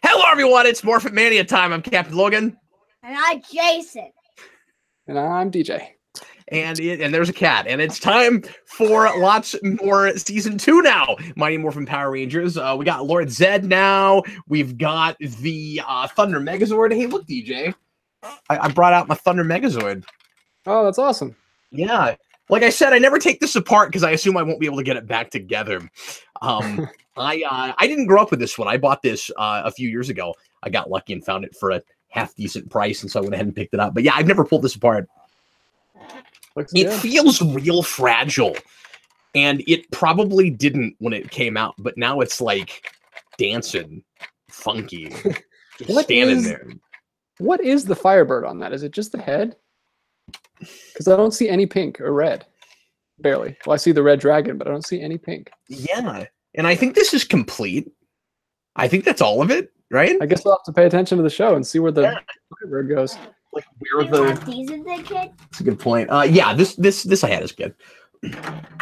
Hello, everyone. It's Morphin Mania time. I'm Captain Logan. And I'm Jason. And I'm DJ. And there's a cat. And it's time for lots more Season 2 now. Mighty Morphin Power Rangers. We got Lord Zed now. We've got the Thunder Megazord. Hey, look, DJ. I brought out my Thunder Megazord. Oh, that's awesome. Yeah. Like I said, I never take this apart because I assume I won't be able to get it back together. I didn't grow up with this one. I bought this a few years ago. I got lucky and found it for a half-decent price, and so I went ahead and picked it up. But yeah, I've never pulled this apart. It feels real fragile, and it probably didn't when it came out, but now it's like dancing, funky, just standing there. What is the Firebird on that? Is it just the head? Because I don't see any pink or red. Barely. Well, I see the red dragon, but I don't see any pink. Yeah, and I think this is complete. I think that's all of it, right? I guess we'll have to pay attention to the show and see where the Firebird goes. Like where the... These as a kid? That's a good point. Yeah, this I had as a kid.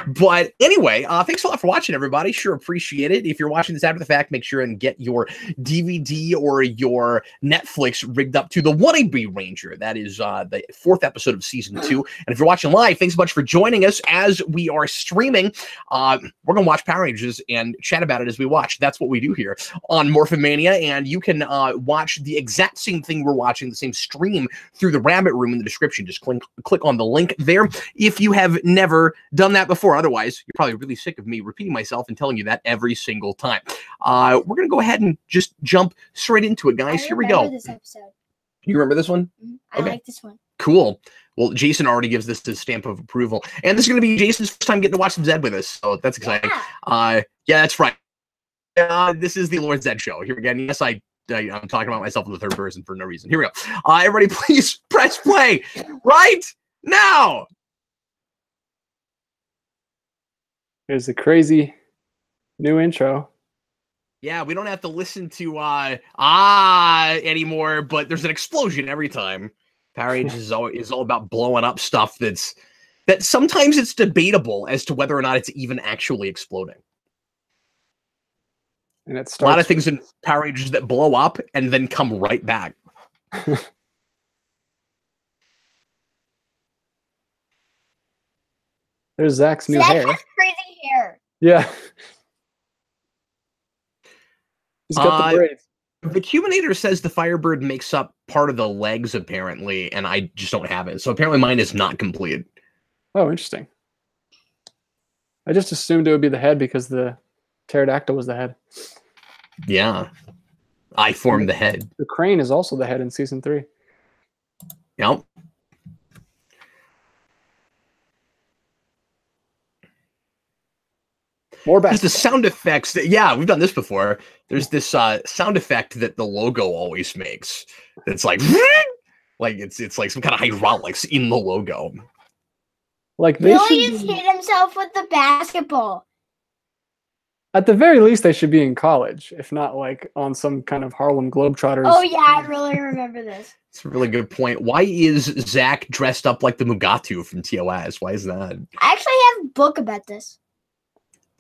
But anyway, thanks a lot for watching, everybody. Sure appreciate it. If you're watching this after the fact, make sure and get your DVD or your Netflix rigged up to the Wannabe Ranger. That is the 4th episode of Season 2. And if you're watching live, thanks so much for joining us as we are streaming. We're going to watch Power Rangers and chat about it as we watch. That's what we do here on Morphin Mania. And you can watch the exact same thing we're watching, the same stream, through the Rabbit Room in the description. Just click on the link there if you have never done that before. Otherwise, you're probably really sick of me repeating myself and telling you that every single time. We're going to go ahead and just jump straight into it, guys. Here we go. This episode. You remember this one? I like this one. Cool. Well, Jason already gives this his stamp of approval. And this is going to be Jason's first time getting to watch some Zed with us. So that's exciting. Yeah, that's right. This is the Lord Zed show. Here again. Yes, I'm talking about myself in the third person for no reason. Here we go. Everybody, please press play right now. There's the crazy new intro. Yeah, we don't have to listen to anymore, but there's an explosion every time. Power Rangers is all about blowing up stuff that sometimes it's debatable as to whether or not it's even actually exploding. And it starts a lot of things in Power Rangers that blow up and then come right back. There's Zach's new hair. Crazy hair. Yeah. He's got the braids. The Cumulator says the Firebird makes up part of the legs, apparently, and I just don't have it. So apparently mine is not complete. Oh, interesting. I just assumed it would be the head because the pterodactyl was the head. Yeah. I formed the head. The crane is also the head in Season 3. Yep. More back. There's the sound effects that, yeah, we've done this before. There's this sound effect that the logo always makes. It's like it's like some kind of hydraulics in the logo. Like they Billy just hit himself with the basketball. At the very least, they should be in college, if not like on some kind of Harlem Globetrotters. Oh yeah, I really remember this. It's a really good point. Why is Zach dressed up like the Mugatu from TOS? Why is that? I actually have a book about this.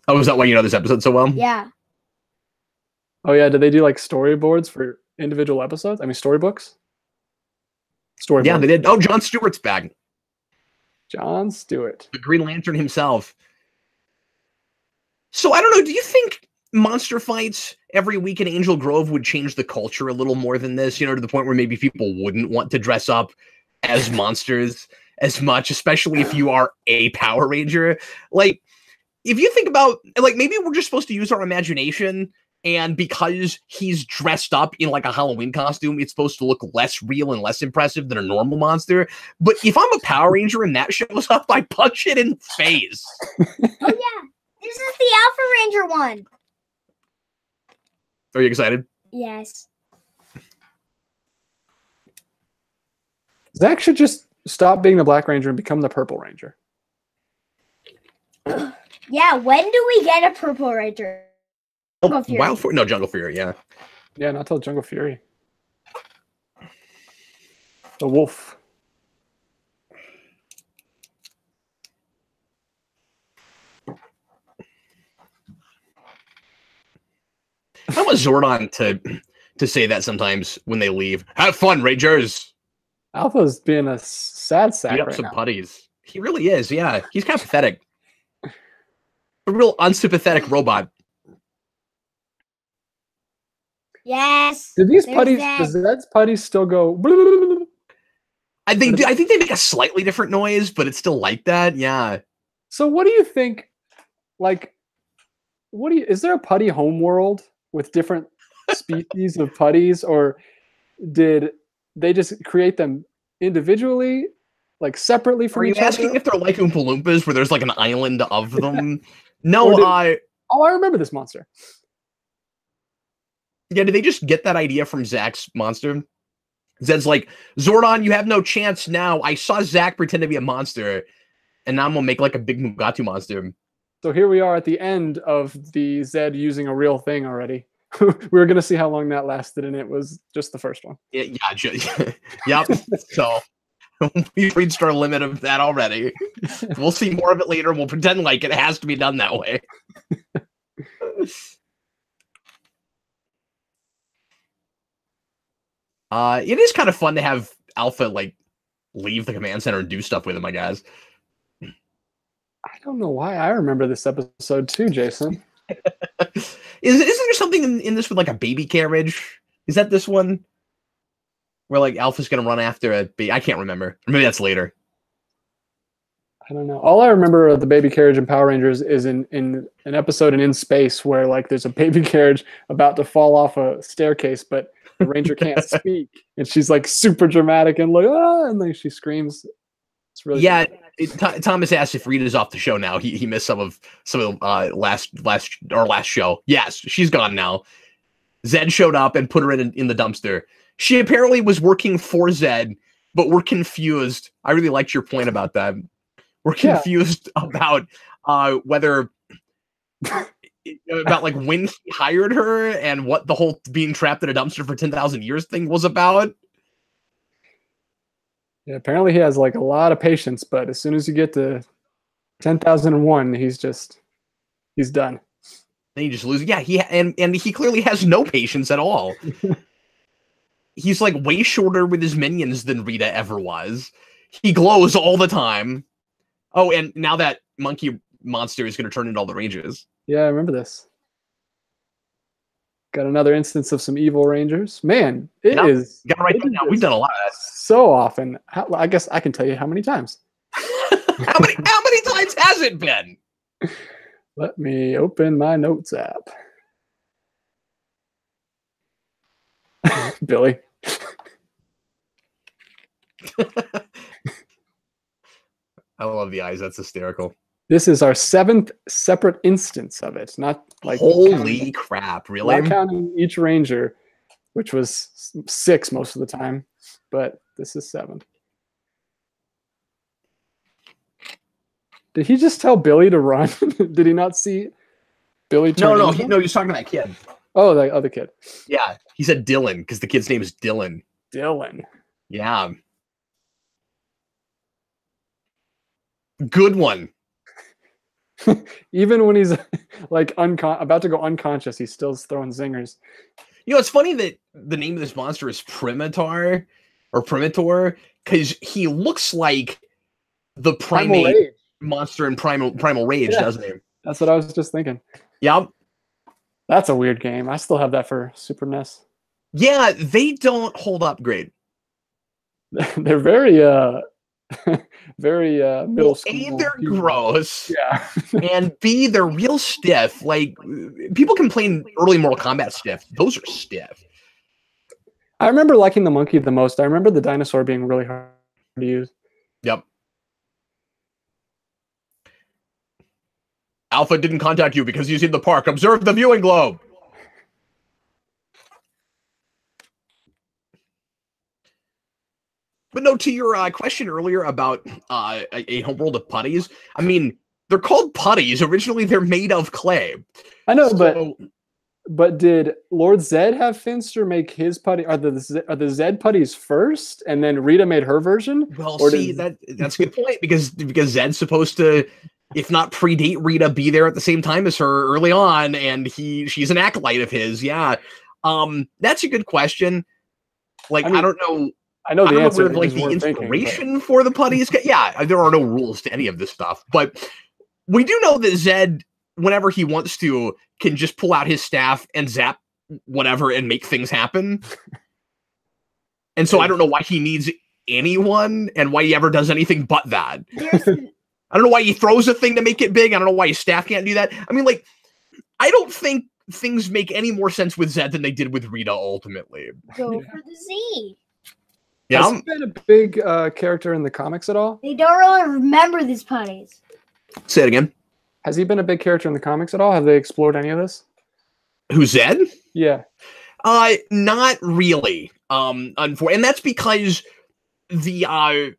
Oh, is that why you know this episode so well? Yeah. Oh yeah, did they do like storyboards for individual episodes? I mean, storybooks? Storyboards. Yeah, they did. Oh, Jon Stewart's back. Jon Stewart. The Green Lantern himself. So, I don't know, do you think monster fights every week in Angel Grove would change the culture a little more than this? You know, to the point where maybe people wouldn't want to dress up as monsters as much, especially if you are a Power Ranger? Like, if you think about, like, maybe we're just supposed to use our imagination, and because he's dressed up in, like, a Halloween costume, it's supposed to look less real and less impressive than a normal monster. But if I'm a Power Ranger and that shows up, I punch it in the face. Oh, yeah. This is the Alpha Ranger one. Are you excited? Yes. Zach should just stop being the Black Ranger and become the Purple Ranger. Yeah, when do we get a Purple Ranger? No, Jungle Fury, yeah. Yeah, not till Jungle Fury. The wolf. I want Zordon to say that sometimes when they leave. Have fun, Rangers. Alpha's being a sad sack Beat up right some now. putties. He really is. Yeah, he's kind of pathetic. A real unsympathetic robot. Yes. Do these there's putties? Zed. Does Zed's putties still go? I think they make a slightly different noise, but it's still like that. Yeah. So what do you think? Like, is there a putty homeworld with different species of putties, or did they just create them individually, like separately from Are you each asking other? if they're like Oompa Loompas, where there's like an island of them? No, Or oh, I remember this monster. yeah, did they just get that idea from Zach's monster? Zed's like, Zordon, you have no chance now. I saw Zach pretend to be a monster, and now I'm gonna make like a big Mugatu monster. So here we are at the end of the Zed using a real thing already. We were gonna see how long that lasted, and it was just the first one. Yeah, yep. So we reached our limit of that already. We'll see more of it later. We'll pretend like it has to be done that way. It is kind of fun to have Alpha like leave the command center and do stuff with him, I guess. I don't know why I remember this episode too, Jason. Isn't there something in this with like a baby carriage? Is that this one? Where like Alpha's gonna run after a baby? I can't remember. Or maybe that's later. I don't know. All I remember of the baby carriage in Power Rangers is in an episode in Space where like there's a baby carriage about to fall off a staircase, but the ranger can't speak, and she's like super dramatic and like and then she screams. It's really Thomas asked if Rita's off the show now. He missed some of last show. Yes, she's gone now. Zed showed up and put her in the dumpster. She apparently was working for Zed, but we're confused. I really liked your point about that. We're confused about whether about like when he hired her and what the whole being trapped in a dumpster for 10,000 years thing was about. Yeah, apparently he has like a lot of patience, but as soon as you get to 10,001, he's done. Then he just loses. Yeah, and he clearly has no patience at all. He's like way shorter with his minions than Rita ever was. He glows all the time. Oh, and now that monkey monster is going to turn into all the Rangers. Yeah, I remember this. Got another instance of some evil Rangers. Man, it is. Got right now. We've done a lot of that so often. I guess I can tell you how many times. how many times has it been? Let me open my notes app. Billy. I love the eyes. That's hysterical. This is our 7th separate instance of it. Not like holy crap, really? Not counting each Ranger, which was 6 most of the time, but this is 7. Did he just tell Billy to run? Did he not see Billy turn? No, he's talking to that kid. Oh, the other kid. Yeah, he said Dylan because the kid's name is Dylan. Dylan. Yeah. Good one. Even when he's like about to go unconscious, he's still throwing zingers. You know, it's funny that the name of this monster is Primitor because he looks like the primate monster in Primal Rage, doesn't he? That's what I was just thinking. Yep. That's a weird game. I still have that for Super NES. Yeah, they don't hold up great. They're very very middle school. A, they're gross. Yeah. And B, they're real stiff. Like, people complain early Mortal Kombat stiff. Those are stiff. I remember liking the monkey the most. I remember the dinosaur being really hard to use. Yep. Alpha didn't contact you because he's in the park. Observe the viewing globe. But no, to your question earlier about a homeworld of putties, I mean, they're called putties. Originally, they're made of clay. I know, but did Lord Zed have Finster make his putty? Are the Zed putties first, and then Rita made her version? Well, see, that's a good point because Zed's supposed to, if not predate Rita, be there at the same time as her early on, and she's an acolyte of his. Yeah. That's a good question. Like, I mean, I don't know. I know I the don't know answer. where like It's the worth thinking, but- inspiration for the putties. Yeah, there are no rules to any of this stuff, but we do know that Zed, whenever he wants to, can just pull out his staff and zap whatever and make things happen. And so I don't know why he needs anyone and why he ever does anything but that. I don't know why he throws a thing to make it big. I don't know why his staff can't do that. I mean, like, I don't think things make any more sense with Zed than they did with Rita ultimately. Go for the Z. Yeah. Has he been a big character in the comics at all? They don't really remember these putties. Say it again. Has he been a big character in the comics at all? Have they explored any of this? Who's Zed? Yeah. Not really. And that's because the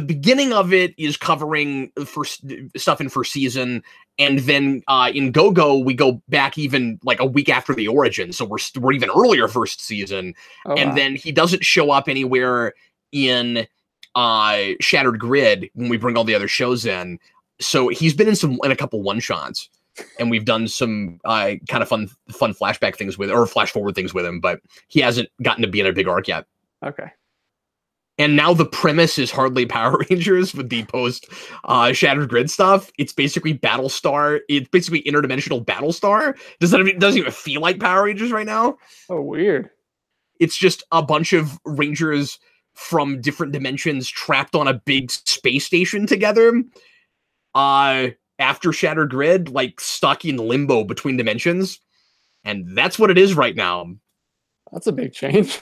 beginning of it is covering first stuff in first season, and then in Go-Go we go back even like a week after the origin, so we're even earlier first season, and then he doesn't show up anywhere in Shattered Grid when we bring all the other shows in. So he's been in a couple one shots, and we've done some kind of fun flashback things with, or flash forward things with him, but he hasn't gotten to be in a big arc yet. Okay. And now the premise is hardly Power Rangers with the post Shattered Grid stuff. It's basically Battlestar. It's basically interdimensional Battlestar. Doesn't even feel like Power Rangers right now. Oh, weird. It's just a bunch of Rangers from different dimensions trapped on a big space station together. After Shattered Grid, like stuck in limbo between dimensions. And that's what it is right now. That's a big change.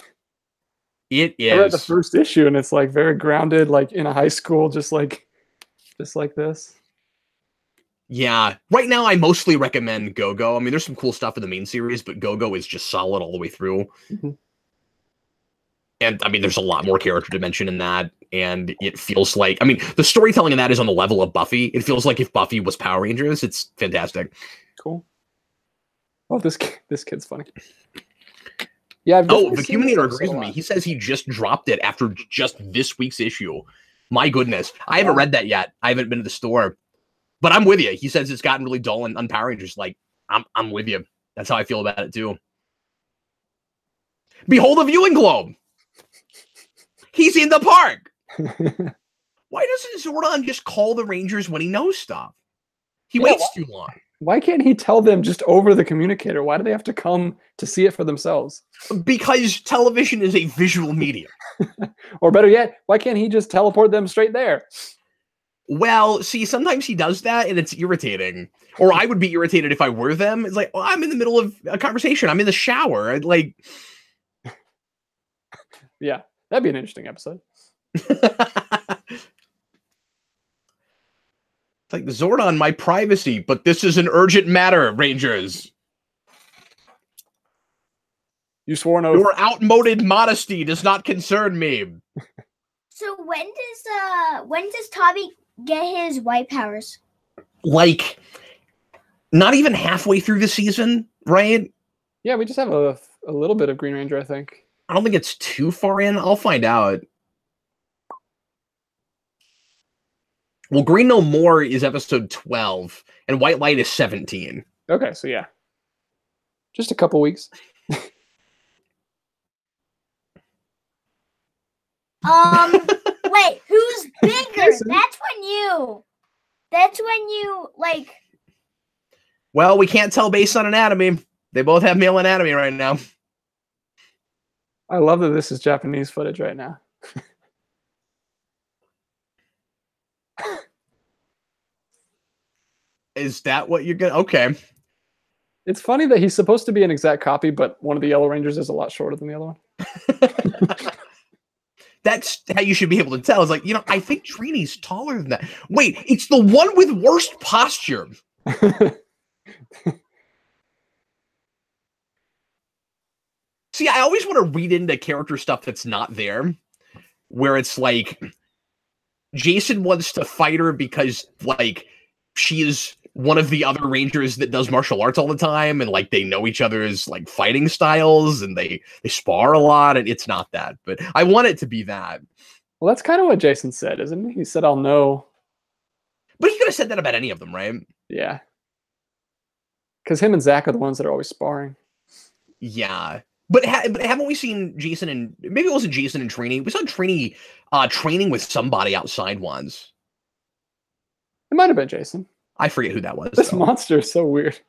It is. I read the first issue and it's like very grounded, like in a high school, just like this. Yeah. Right now, I mostly recommend Go-Go. I mean, there's some cool stuff in the main series, but Go-Go is just solid all the way through. Mm-hmm. And I mean, there's a lot more character dimension in that. And it feels like, I mean, the storytelling in that is on the level of Buffy. It feels like if Buffy was Power Rangers. It's fantastic. Cool. Oh, this kid's funny. Yeah. The Huminator agrees with me. He says he just dropped it after just this week's issue. My goodness. I haven't read that yet. I haven't been to the store. But I'm with you. He says it's gotten really dull and on Power Rangers. Like, I'm with you. That's how I feel about it, too. Behold a viewing globe. He's in the park. Why doesn't Zordon just call the Rangers when he knows stuff? He waits too long. Why can't he tell them just over the communicator? Why do they have to come to see it for themselves? Because television is a visual medium. Or better yet, why can't he just teleport them straight there? Well, see, sometimes he does that and it's irritating. Or I would be irritated if I were them. It's like, well, I'm in the middle of a conversation. I'm in the shower. Like, yeah, that'd be an interesting episode. It's like, Zordon, my privacy, but this is an urgent matter, Rangers. You swore an oath. Your outmoded modesty does not concern me. So when does Tommy get his white powers? Like, not even halfway through the season, right? Yeah, we just have a little bit of Green Ranger, I think. I don't think it's too far in. I'll find out. Well, Green No More is episode 12, and White Light is 17. Okay, so yeah. Just a couple weeks. Wait, who's bigger? That's when you like. Well, we can't tell based on anatomy. They both have male anatomy right now. I love that this is Japanese footage right now. Is that what you're gonna? Okay. It's funny that he's supposed to be an exact copy, but one of the Yellow Rangers is a lot shorter than the other one. That's how you should be able to tell. It's like, I think Trini's taller than that. Wait, it's the one with worst posture. See, I always want to read into character stuff that's not there, where it's like Jason wants to fight her because, like, she is one of the other Rangers that does martial arts all the time, and like they know each other's like fighting styles, and they spar a lot, and it's not that. But I want it to be that. Well, that's kind of what Jason said, isn't he? He said, "I'll know." But he could have said that about any of them, right? Yeah. Because him and Zach are the ones that are always sparring. Yeah. But haven't we seen Jason and maybe it wasn't Jason in training? We saw Trini training with somebody outside once. It might have been Jason. I forget who that was. This monster is so weird.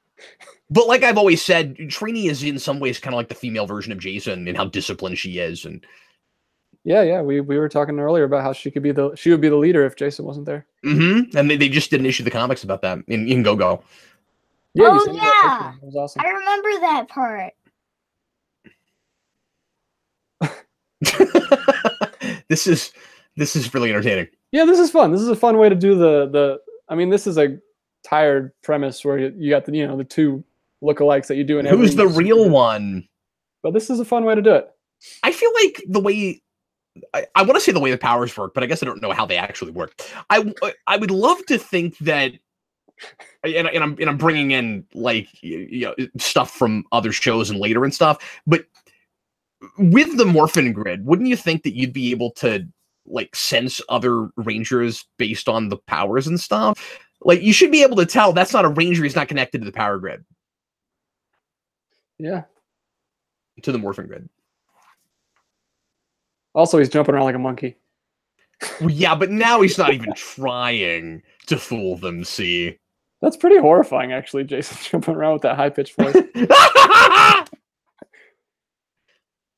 But like I've always said, Trini is in some ways kind of like the female version of Jason and how disciplined she is. And yeah, we were talking earlier about how she would be the leader if Jason wasn't there. Mm-hmm. And they just didn't issue the comics about that in Go-Go. Yeah, oh yeah, that was awesome. I remember that part. This is really entertaining. Yeah, this is fun. This is a fun way to do the. I mean, this is a tired premise where you got the two lookalikes that you do in every. Who's the real one? But this is a fun way to do it. I feel like the way I want to say the way the powers work, but I guess I don't know how they actually work. I would love to think that, and I'm bringing in like stuff from other shows and later and stuff, but with the Morphin grid, wouldn't you think that you'd be able to like sense other Rangers based on the powers and stuff? Like you should be able to tell that's not a Ranger. He's not connected to the power grid. Yeah. To the Morphin grid. Also, he's jumping around like a monkey. Well, yeah, but now he's not even trying to fool them, see? That's pretty horrifying, actually, Jason jumping around with that high-pitched voice.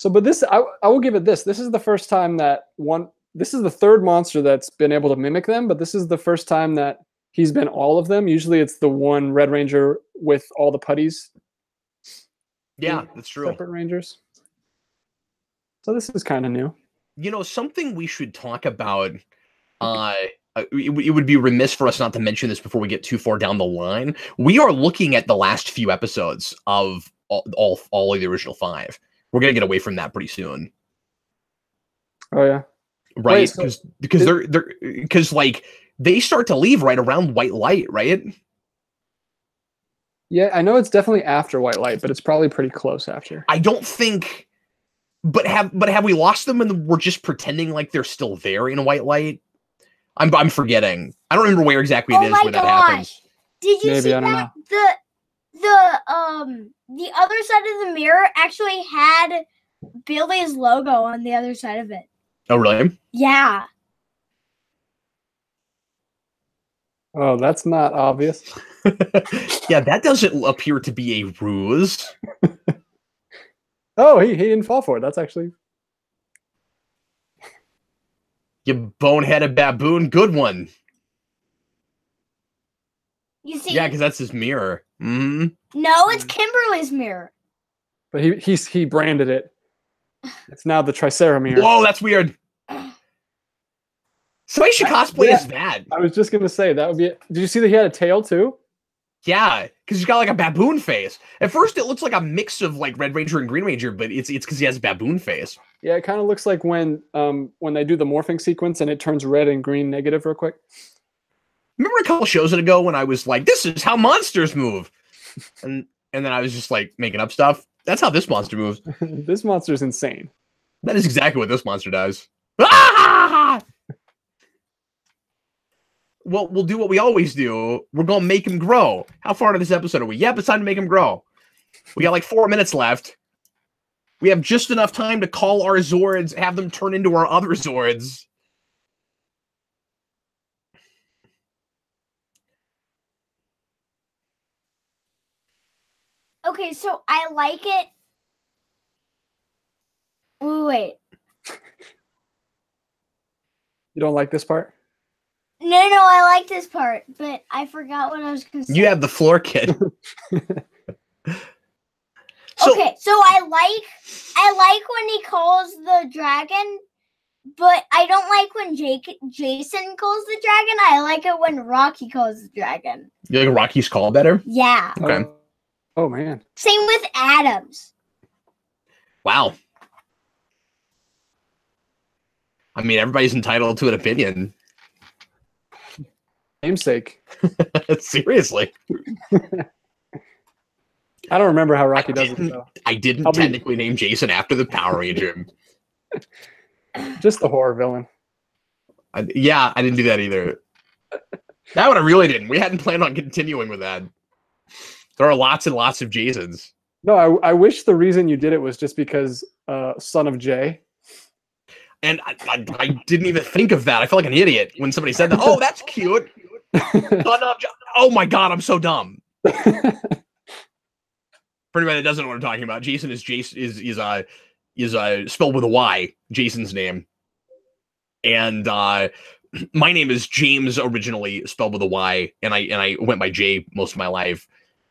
But this, I will give it this. This is the first time that this is the third monster that's been able to mimic them, but this is the first time that he's been all of them. Usually it's the one Red Ranger with all the putties. Yeah, that's true. Separate Rangers. So this is kind of new. Something we should talk about, it would be remiss for us not to mention this before we get too far down the line. We are looking at the last few episodes of all of the original 5. We're going to get away from that pretty soon. Oh, yeah. Right? Because like they start to leave right around White Light, right? Yeah, I know it's definitely after White Light, but it's probably pretty close after. I don't think... But have we lost them and we're just pretending like they're still there in White Light? I'm forgetting. I don't remember where exactly it is when that happens. Did you see that the other side of the mirror actually had Billy's logo on the other side of it? Oh really? Yeah. Oh, that's not obvious. Yeah, that doesn't appear to be a ruse. Oh, he didn't fall for it. That's actually... You boneheaded baboon. Good one. You see? Yeah, because that's his mirror. Mm-hmm. No, it's Kimberly's mirror. But he branded it. It's now the Tricera mirror. Whoa, that's weird. Somebody should cosplay as that. I was just going to say, that would be... Did you see that he had a tail, too? Yeah, because he's got like a baboon face. At first, it looks like a mix of like Red Ranger and Green Ranger, but it's because he has a baboon face. Yeah, it kind of looks like when they do the morphing sequence and it turns red and green negative real quick. Remember a couple shows ago when I was like, "This is how monsters move," and then I was just like making up stuff. That's how this monster moves. This monster's insane. That is exactly what this monster does. Ah! Well, we'll do what we always do. We're going to make him grow. How far into this episode are we? Yep, it's time to make him grow. We got like 4 minutes left. We have just enough time to call our Zords, have them turn into our other Zords. Okay, so I like it. Wait. You don't like this part? No, I like this part, but I forgot what I was going to say. You have the floor kid. Okay, so I like when he calls the dragon, but I don't like when Jason calls the dragon. I like it when Rocky calls the dragon. You like Rocky's call better? Yeah. Okay. Oh man. Same with Adams. Wow. I mean, everybody's entitled to an opinion. Namesake. Seriously. I don't remember how Rocky does it, though. I didn't technically name Jason after the Power Ranger. Just the horror villain. I didn't do that either. That one I really didn't. We hadn't planned on continuing with that. There are lots and lots of Jasons. No, I wish the reason you did it was just because son of Jay. And I didn't even think of that. I felt like an idiot when somebody said that. Oh, that's cute. Oh my god, I'm so dumb. For anybody that doesn't know what I'm talking about, Jason is spelled with a Y. Jason's name, and my name is James, originally spelled with a Y, and I went by Jay most of my life.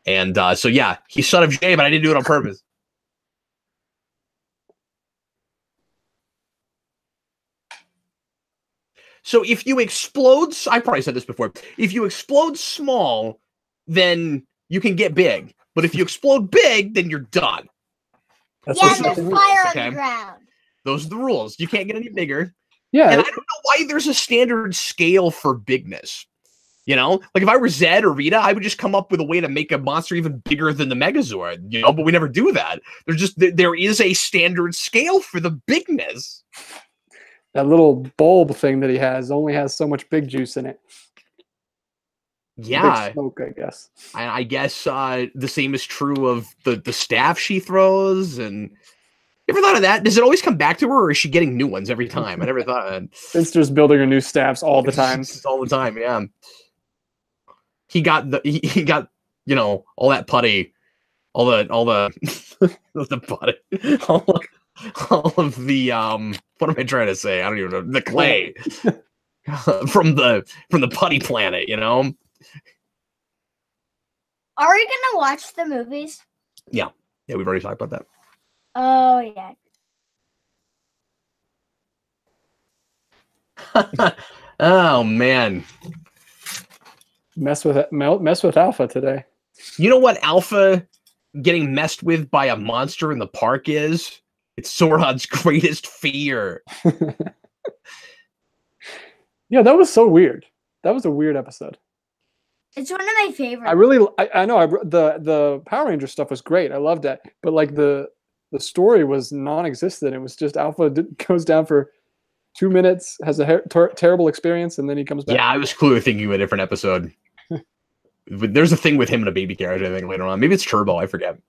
And so yeah, he's son of Jay, but I didn't do it on purpose. So if you explode, I probably said this before, if you explode small, then you can get big. But if you explode big, then you're done. Yeah, there's fire on the ground. Those are the rules. You can't get any bigger. Yeah. And I don't know why there's a standard scale for bigness. You know, like if I were Zed or Rita, I would just come up with a way to make a monster even bigger than the Megazord, you know, but we never do that. There is a standard scale for the bigness. That little bulb thing that he has only has so much big juice in it. Yeah. Big smoke, I guess. I guess the same is true of the staff she throws. And you ever thought of that? Does it always come back to her, or is she getting new ones every time? I never thought of that. Finster's building her new staffs all the time. All the time, yeah. He got he got, you know, all that putty, all the the putty, all of the what am I trying to say? I don't even know. The clay from the putty planet, you know. Are we gonna watch the movies? Yeah, we've already talked about that. Oh yeah. Oh man. Mess with Alpha today. You know what Alpha getting messed with by a monster in the park is? It's Zorod's greatest fear. Yeah, that was so weird. That was a weird episode. It's one of my favorites. I know the Power Ranger stuff was great. I loved that. But like the story was non-existent. It was just Alpha goes down for 2 minutes, has a terrible experience, and then he comes back. Yeah, I was clearly thinking of a different episode. There's a thing with him and a baby carriage, I think, later on. Maybe it's Turbo, I forget.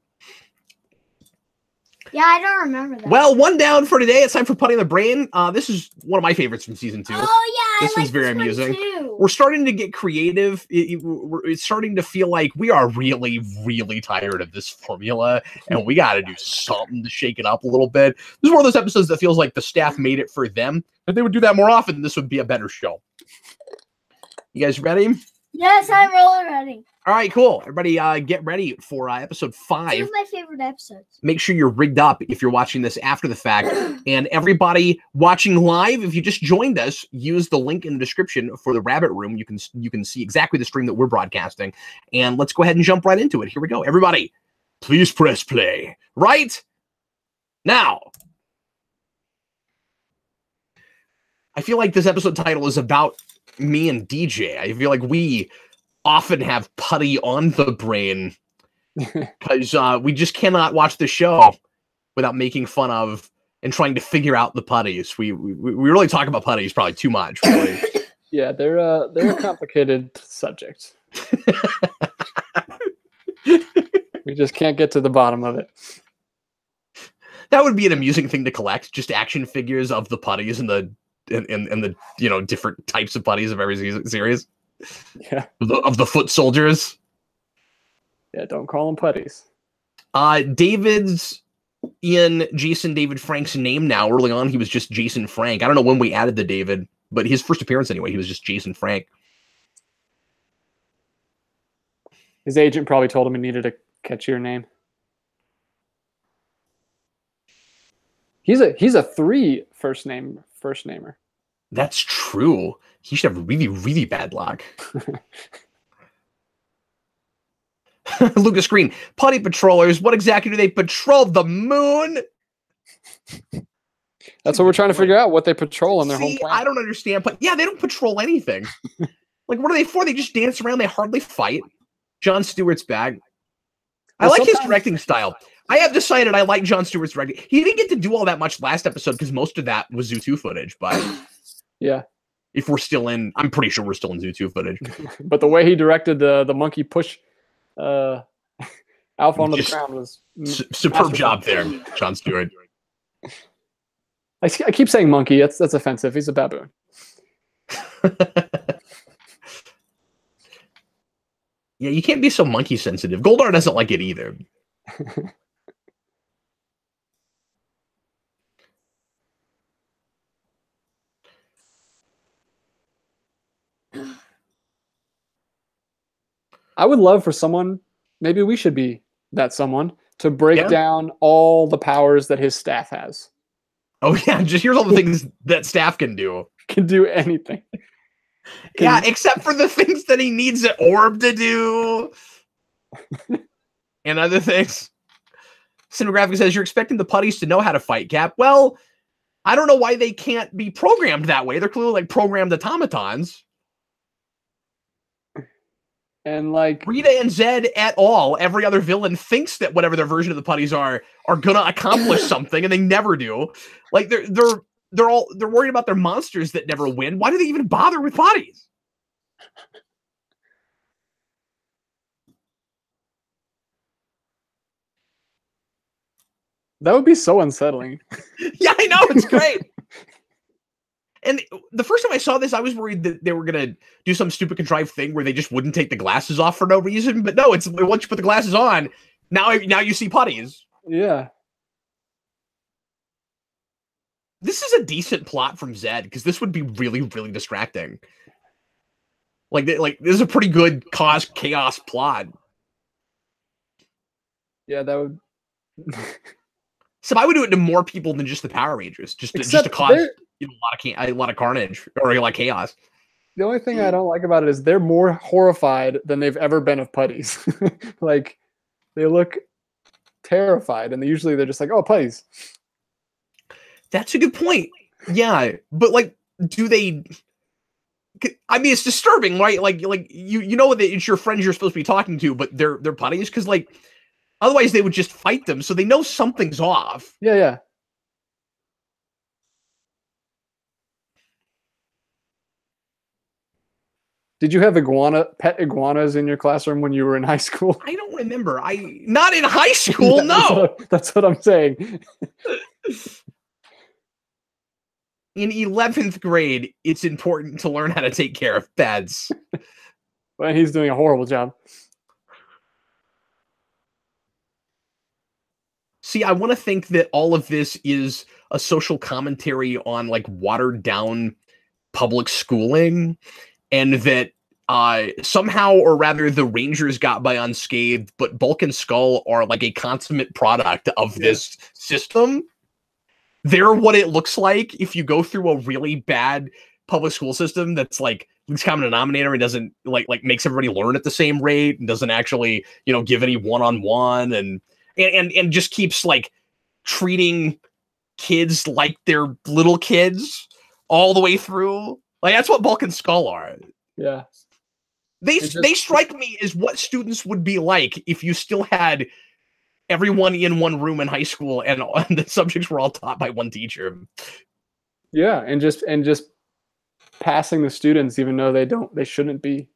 Yeah, I don't remember that. Well, one down for today. It's time for Putting the Brain. This is one of my favorites from season 2. Oh, yeah. This one's very amusing. We're starting to get creative. It's starting to feel like we are really, really tired of this formula, and we got to do something to shake it up a little bit. This is one of those episodes that feels like the staff made it for them. If they would do that more often, this would be a better show. You guys ready? Yes, I'm really ready. All right, cool. Everybody get ready for episode 5. Two of my favorite episodes. Make sure you're rigged up if you're watching this after the fact. And everybody watching live, if you just joined us, use the link in the description for the Rabbit Room. You can see exactly the stream that we're broadcasting. And let's go ahead and jump right into it. Here we go. Everybody, please press play right now. I feel like this episode title is about me and DJ. I feel like we often have putty on the brain because we just cannot watch the show without making fun of and trying to figure out the putties. We really talk about putties probably too much. Really. Yeah, they're a complicated subject. We just can't get to the bottom of it. That would be an amusing thing to collect, just action figures of the putties and the different types of putties of every series. Yeah. Of the foot soldiers. Yeah, don't call them putties. David's in Jason David Frank's name now. Early on, he was just Jason Frank. I don't know when we added the David, but his first appearance anyway, he was just Jason Frank. His agent probably told him he needed a catchier name. He's a 3 first namer. That's true. He should have really, really bad luck. Lucas Green, putty patrollers. What exactly do they patrol? The moon? That's what we're trying to figure out. What they patrol on their home planet. I don't understand. But yeah, they don't patrol anything. Like, what are they for? They just dance around. They hardly fight. Jon Stewart's back. I like his directing style. I have decided I like Jon Stewart's directing. He didn't get to do all that much last episode because most of that was Zoo 2 footage. But yeah, if we're still in, I'm pretty sure we're still in Zoo 2 footage. But the way he directed the monkey push Alpha onto the Just ground was superb job there, Jon Stewart. I keep saying monkey. That's offensive. He's a baboon. Yeah, you can't be so monkey sensitive. Goldar doesn't like it either. I would love for someone, maybe we should be that someone, to break down all the powers that his staff has. Oh yeah, just here's all the things that staff can do. Can do anything. Yeah, except for the things that he needs an orb to do. And other things. Cinegraphic says, you're expecting the putties to know how to fight, Cap. Well, I don't know why they can't be programmed that way. They're clearly like programmed automatons. And like Rita and Zed at all, every other villain thinks that whatever their version of the putties are gonna accomplish something, and they never do. Like they're worried about their monsters that never win. Why do they even bother with putties? that would be so unsettling. Yeah, I know, it's great. And the first time I saw this, I was worried that they were going to do some stupid contrived thing where they just wouldn't take the glasses off for no reason. But no, it's once you put the glasses on, now you see putties. Yeah. This is a decent plot from Zed, because this would be really, really distracting. Like this is a pretty good cause chaos plot. Yeah, that would... So I would do it to more people than just the Power Rangers, just to cause a lot of carnage or a lot of chaos. The only thing I don't like about it is they're more horrified than they've ever been of putties. Like they look terrified, and usually they're just like, "Oh, putties." That's a good point. Yeah, but like, do they? I mean, it's disturbing, right? Like you know that it's your friends you're supposed to be talking to, but they're putties, because like otherwise they would just fight them, so they know something's off. Yeah. Did you have pet iguanas in your classroom when you were in high school? I don't remember. Not in high school. No, that's what I'm saying. In 11th grade, it's important to learn how to take care of pets. Well, he's doing a horrible job. See, I want to think that all of this is a social commentary on like watered down public schooling, and that somehow, or rather, the Rangers got by unscathed, but Bulk and Skull are like a consummate product of this system. They're what it looks like if you go through a really bad public school system that's like least common denominator and doesn't like makes everybody learn at the same rate and doesn't actually, give any one-on-one and just keeps like treating kids like they're little kids all the way through. Like that's what Bulk and Skull are. Yeah. They strike me as what students would be like if you still had everyone in one room in high school and the subjects were all taught by one teacher. Yeah, and just passing the students even though they shouldn't be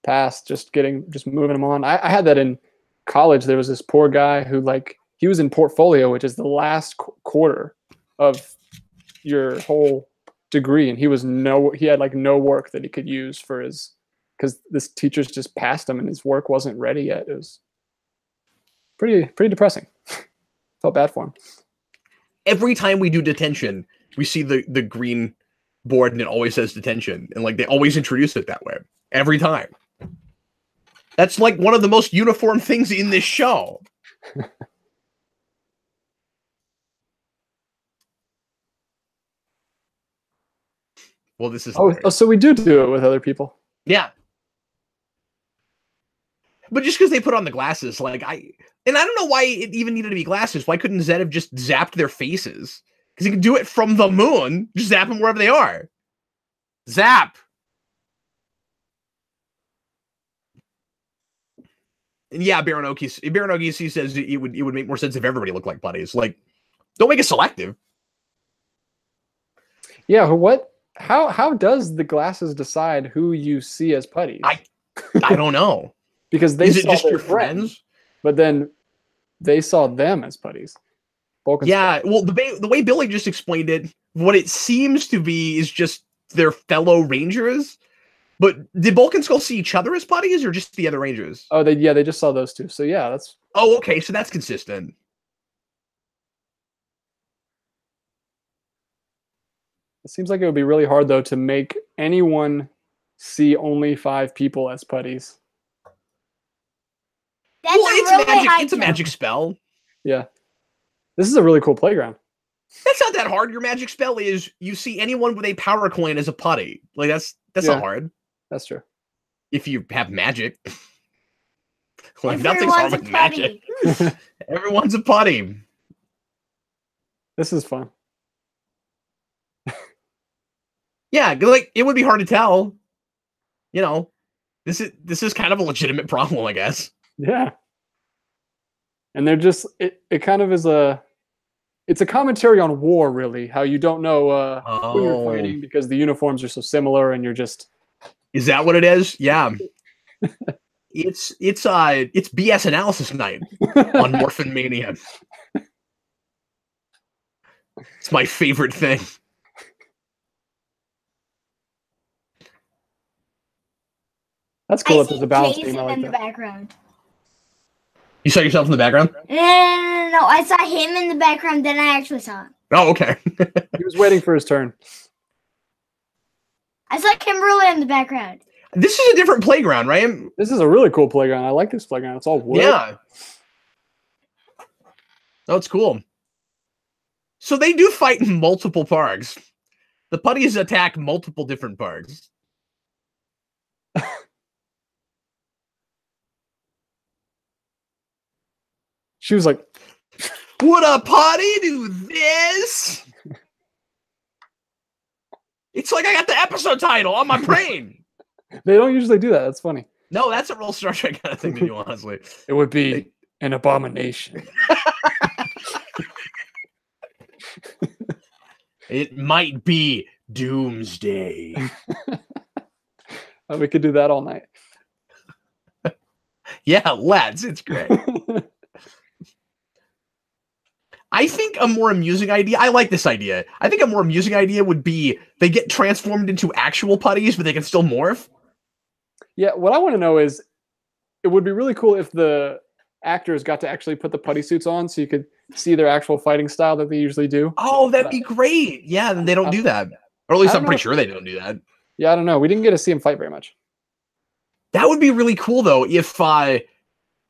passed, just moving them on. I had that in college. There was this poor guy who he was in portfolio, which is the last quarter of your whole degree, and he had no work that he could use for his, because this teachers just passed him and his work wasn't ready yet. It was pretty depressing. Felt bad for him. Every time we do detention, we see the green board and it always says detention, and they always introduce it that way every time. That's like one of the most uniform things in this show. Well, this is so we do it with other people. Yeah. But just because they put on the glasses, and I don't know why it even needed to be glasses. Why couldn't Zed have just zapped their faces? Because he can do it from the moon. Just zap them wherever they are. Zap. And yeah, Baron says it would make more sense if everybody looked like putties. Don't make it selective. Yeah, what? How does the glasses decide who you see as putties? I don't know. Because they is it saw just their your friends? But then they saw them as putties. Bulk Yeah, well, the way Billy just explained it, what it seems to be is just their fellow Rangers. But did Bulk and Skull see each other as putties or just the other Rangers? Oh, they just saw those two. So yeah, that's. Oh, okay, so that's consistent. It seems like it would be really hard though to make anyone see only 5 people as putties. That's It's a magic spell. Yeah, this is a really cool playground. That's not that hard. Your magic spell is you see anyone with a power coin as a putty. Like that's not hard. That's true. If you have magic. Like Everyone's nothing's hard with magic. Everyone's a putty. This is fun. Yeah, like it would be hard to tell. You know, this is kind of a legitimate problem, I guess. Yeah. And they're just it kind of is it's a commentary on war, really, how you don't know who you're fighting because the uniforms are so similar and you're just. Is that what it is? Yeah. It's BS analysis night on Morphin Mania. It's my favorite thing. That's cool. If see there's a balance Jason game, I like in the that. background. You saw yourself in the background? No, I saw him in the background. Then I actually saw him. Oh, okay. He was waiting for his turn. I saw Kimberly in the background. This is a different playground, right? This is a really cool playground. I like this playground. It's all wood. Yeah. Oh, it's cool. So they do fight in multiple parks. The putties attack multiple different parks. She was like, would a putty do this? It's like I got the episode title on my brain. They don't usually do that. That's funny. No, that's a real Star Trek kind of thing to do, honestly. It would be an abomination. It might be doomsday. We could do that all night. Yeah, let's. It's great. I think a more amusing idea, I like this idea. I think a more amusing idea would be they get transformed into actual putties, but they can still morph. Yeah, what I want to know is, it would be really cool if the actors got to actually put the putty suits on so you could see their actual fighting style that they usually do. Oh, that'd be great. Yeah, then they don't do that. Or at least I'm pretty sure they don't do that. Yeah, I don't know. We didn't get to see him fight very much. That would be really cool, though,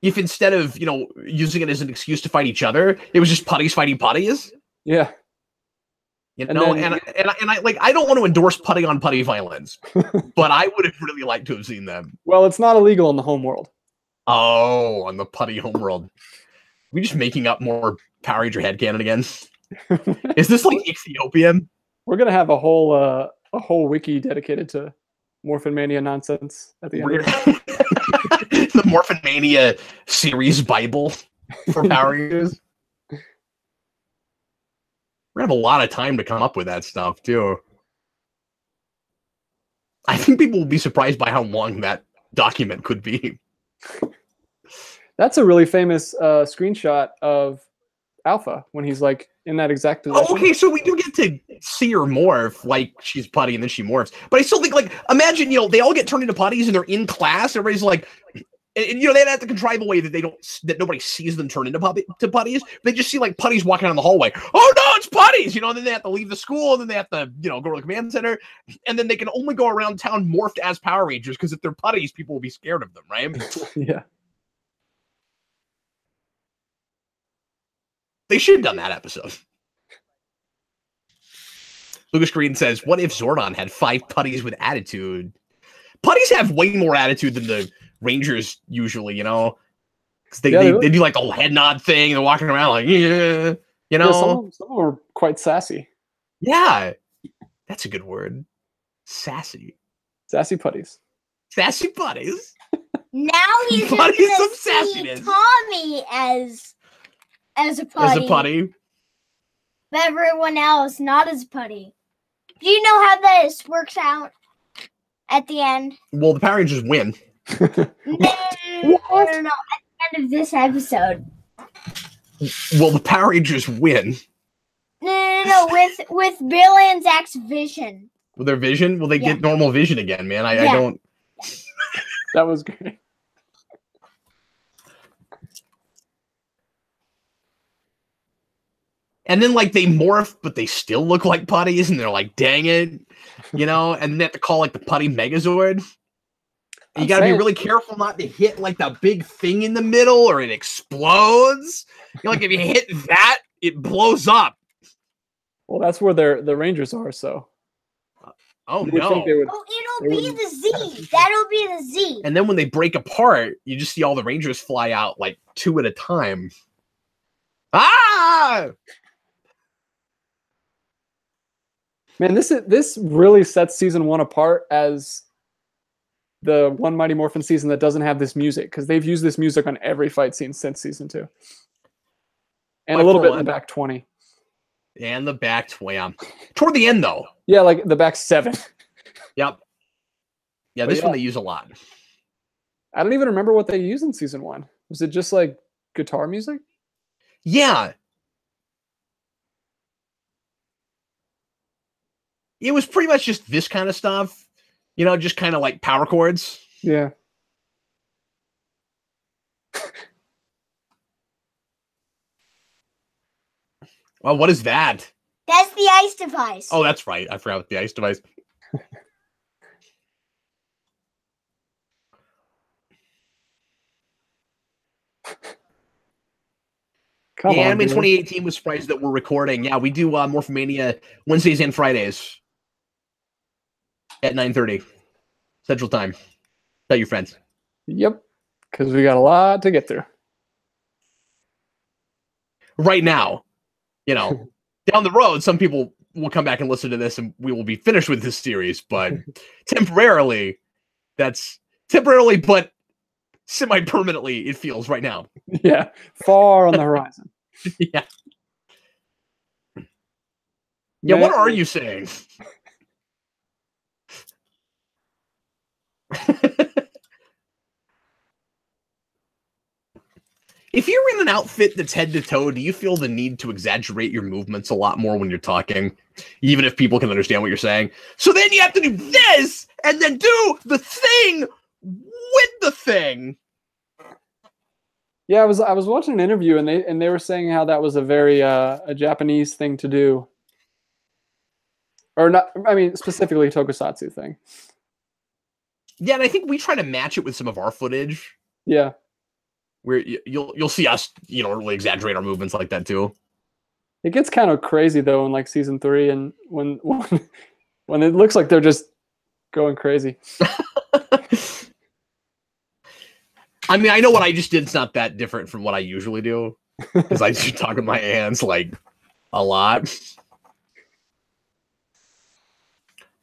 if instead of, using it as an excuse to fight each other, it was just putties fighting putties. Yeah. And I don't want to endorse putty on putty violence, but I would have really liked to have seen them. Well, it's not illegal in the home world. Oh, on the putty home world. We just making up more Power Ranger headcanon again? Is this like Ethiopian? We're gonna have a whole wiki dedicated to Morphin Mania nonsense at the end. The Morphin Mania series Bible for Power Rangers. We're gonna have a lot of time to come up with that stuff too. I think people will be surprised by how long that document could be. That's a really famous screenshot of Alpha when he's like in that exact position. Oh, okay, so we do get to see her morph, like she's putty and then she morphs. But I still think, like, imagine, they all get turned into putties and they're in class. Everybody's like, and they have to contrive a way that nobody sees them turn into putties. They just see like putties walking down the hallway. Oh no, it's putties! And then they have to leave the school, and then they have to, go to the command center, and then they can only go around town morphed as Power Rangers because if they're putties, people will be scared of them, right? Yeah. They should have done that episode. Lucas Green says, what if Zordon had 5 putties with attitude? Putties have way more attitude than the Rangers usually, because they do like the whole head nod thing. They're walking around like, yeah, Yeah, some of them are quite sassy. Yeah, that's a good word. Sassy. Sassy putties. Sassy putties. Now he's Putties gonna of see sassiness. Tommy as a putty. As a putty. But everyone else not as putty. Do you know how this works out at the end? Well, the Power Rangers win. No. At the end of this episode. Will the Power Rangers win? No. With Bill and Zach's vision. With their vision? Will they get normal vision again, man? I don't. That was great. And then, like, they morph, but they still look like putties, and they're like, dang it, you know? And then they have to call, like, the putty Megazord. And you got to be really careful not to hit, like, the big thing in the middle, or it explodes. You know, like, if you hit that, it blows up. Well, that's where the Rangers are, so. Oh, no. It'll be the Z. That'll be the Z. And then when they break apart, you just see all the Rangers fly out, like, 2 at a time. Ah! Man, this really sets season 1 apart as the one Mighty Morphin season that doesn't have this music, because they've used this music on every fight scene since season 2. And a little bit in the back 20. And the back 20. Toward the end, though. Yeah, like the back 7. Yep. Yeah, this one they use a lot. I don't even remember what they used in season 1. Was it just like guitar music? Yeah. It was pretty much just this kind of stuff, you know, just kind of like power chords. Yeah. Well, what is that? That's the ice device. Oh, that's right. I forgot the ice device. Come on, Anime dude. 2018 was surprised that we're recording. Yeah, we do Morphin Mania Wednesdays and Fridays at 9:30 Central Time. Tell your friends. Yep, because we got a lot to get through. Right now, you know, down the road, some people will come back and listen to this and we will be finished with this series, but temporarily, but semi-permanently, it feels right now. Yeah, far on the horizon. Yeah. Yeah, what are you saying? If you're in an outfit that's head to toe, do you feel the need to exaggerate your movements a lot more when you're talking, even if people can understand what you're saying? So then you have to do this and then do the thing with the thing. Yeah, I was watching an interview and they were saying how that was a very a Japanese thing to do, or not. I mean, specifically tokusatsu thing. Yeah, and I think we try to match it with some of our footage. Yeah. Where you'll see us, you know, really exaggerate our movements like that too. It gets kind of crazy though in like season 3, and when it looks like they're just going crazy. I mean, I know what I just did. It's not that different from what I usually do, because I just talk with my hands like a lot.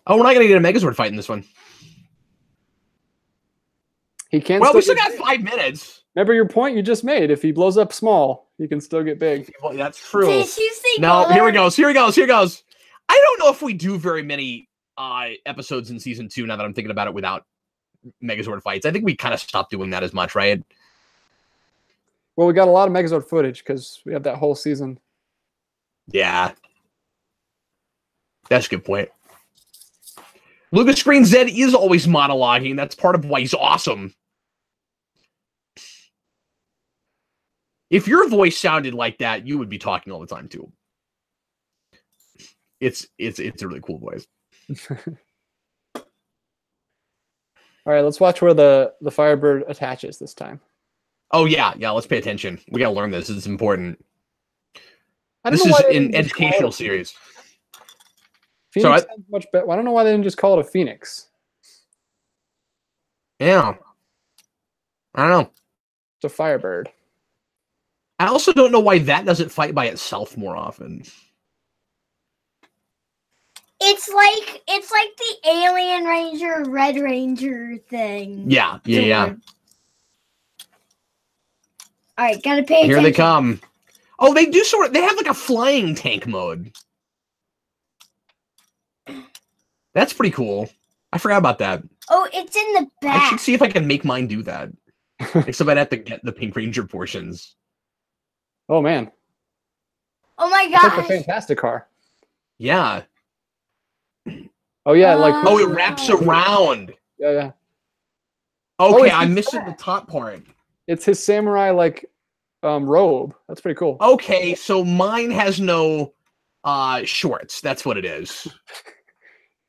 Oh, we're not gonna get a Megazord fight in this one. He can't. Well, we still got 5 minutes. Remember your point you just made. If he blows up small, he can still get big. Well, that's true. Did you see No, color? here he goes. Here he goes. Here he goes. I don't know if we do very many episodes in season 2 now that I'm thinking about it without Megazord fights. I think we kind of stopped doing that as much, right? Well, we got a lot of Megazord footage because we have that whole season. Yeah. That's a good point. Lucas Green Zed is always monologuing. That's part of why he's awesome. If your voice sounded like that, you would be talking all the time too. It's a really cool voice. All right, let's watch where the Firebird attaches this time. Oh yeah, let's pay attention. We gotta learn this. It's important. This is an educational series. Phoenix sounds much better. I don't know why they didn't just call it a Phoenix. Yeah. I don't know. It's a Firebird. I also don't know why that doesn't fight by itself more often. It's like the Alien Ranger, Red Ranger thing. Yeah. All right, gotta pay attention. Here they come. Oh, they do they have like a flying tank mode. That's pretty cool. I forgot about that. Oh, it's in the back. I should see if I can make mine do that. Except I'd have to get the Pink Ranger portions. Oh man, Oh my it's like the gosh. Fantastic Car. Yeah. Oh yeah, like Oh, it wraps around. yeah. Okay, it's I'm his missing the top part. It's his samurai like robe. That's pretty cool. Okay, so mine has no shorts. That's what it is.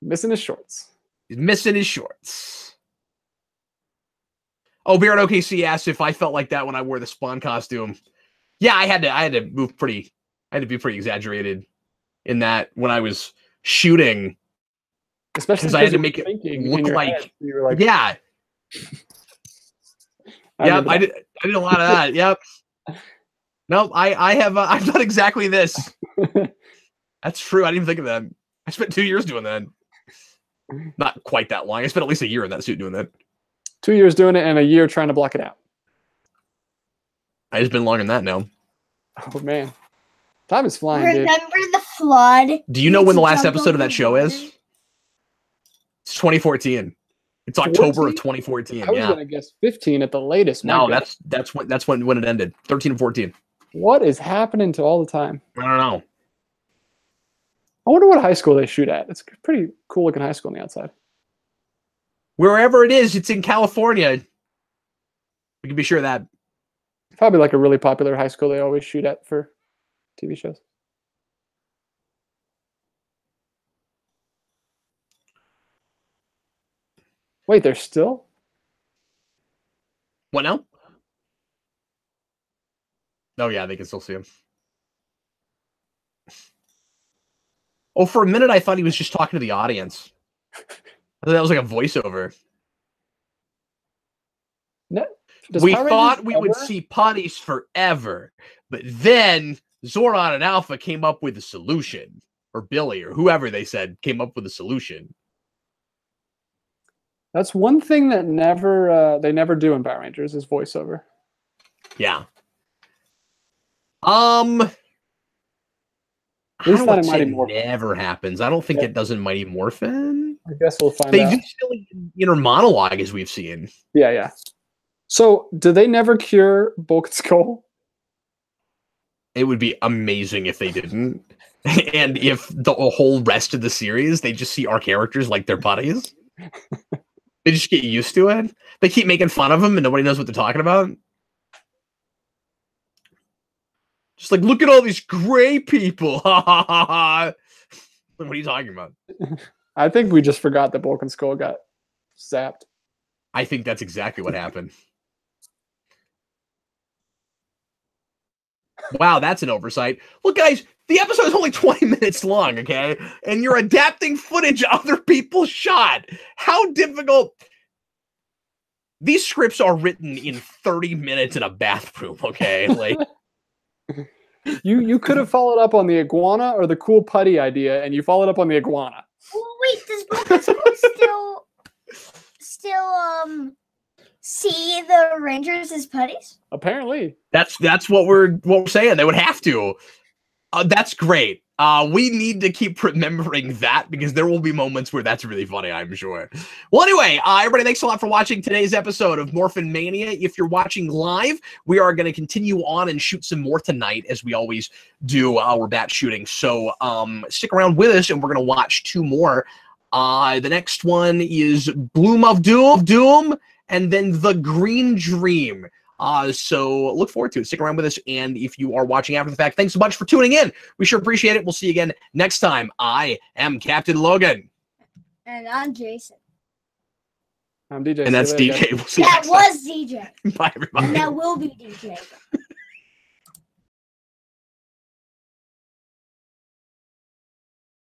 Missing his shorts. He's missing his shorts. Oh, Beard OKC asked if I felt like that when I wore the Spawn costume. Yeah, I had to move pretty. I had to be pretty exaggerated in that when I was shooting, Especially because I had to make it look like, you were like, yeah. Yep, I did a lot of that. Yep. Nope, I've done exactly this. That's true. I didn't even think of that. I spent 2 years doing that. Not quite that long. I spent at least a year in that suit doing that. 2 years doing it and a year trying to block it out. It's been longer than that now. Oh man, time is flying. Remember the flood? Do you know when the last episode of that show is? It's 2014. It's October of 2014. I was gonna guess 15 at the latest. No, that's when it ended. 13 and 14. What is happening to all the time? I don't know. I wonder what high school they shoot at. It's a pretty cool looking high school on the outside. Wherever it is, it's in California. We can be sure of that. Probably like a really popular high school they always shoot at for TV shows. Wait, there's still? What now? Oh yeah, they can still see him. Oh, for a minute I thought he was just talking to the audience. I thought that was like a voiceover. No. We thought we would see putties forever, but then Zoran and Alpha came up with a solution, or Billy, or whoever they said came up with a solution. That's one thing that they never do in Power Rangers is voiceover. Yeah. I don't want to say it never happens. I don't think it does in Mighty Morphin. I guess we'll find out. They do silly inner monologue, as we've seen. Yeah. So, do they never cure Bulk and Skull? It would be amazing if they didn't. And if the whole rest of the series, they just see our characters like they're buddies. They just get used to it. They keep making fun of them and nobody knows what they're talking about. Just like, look at all these gray people. What are you talking about? I think we just forgot that Bulk and Skull got zapped. I think that's exactly what happened. Wow, that's an oversight. Look, guys, the episode is only 20 minutes long, okay? And you're adapting footage other people shot. How difficult? These scripts are written in 30 minutes in a bathroom, okay? Like, you could have followed up on the iguana or the cool putty idea, and you followed up on the iguana. Well, wait, does Bulk and Skull still see the Rangers as putties? Apparently. that's what we're saying. They would have to. That's great. We need to keep remembering that because there will be moments where that's really funny, I'm sure. Well, anyway, everybody, thanks a lot for watching today's episode of Morphin Mania. If you're watching live, we are going to continue on and shoot some more tonight, as we always do. We're batch shooting. So stick around with us, and we're going to watch 2 more. The next one is Bloom of Doom, and then The Green Dream. So look forward to it. Stick around with us. And if you are watching after the fact, thanks so much for tuning in. We sure appreciate it. We'll see you again next time. I am Captain Logan. And I'm Jason. I'm DJ. And that's DJ. We'll see you that next was DJ. time. Bye, everybody. And that will be DJ.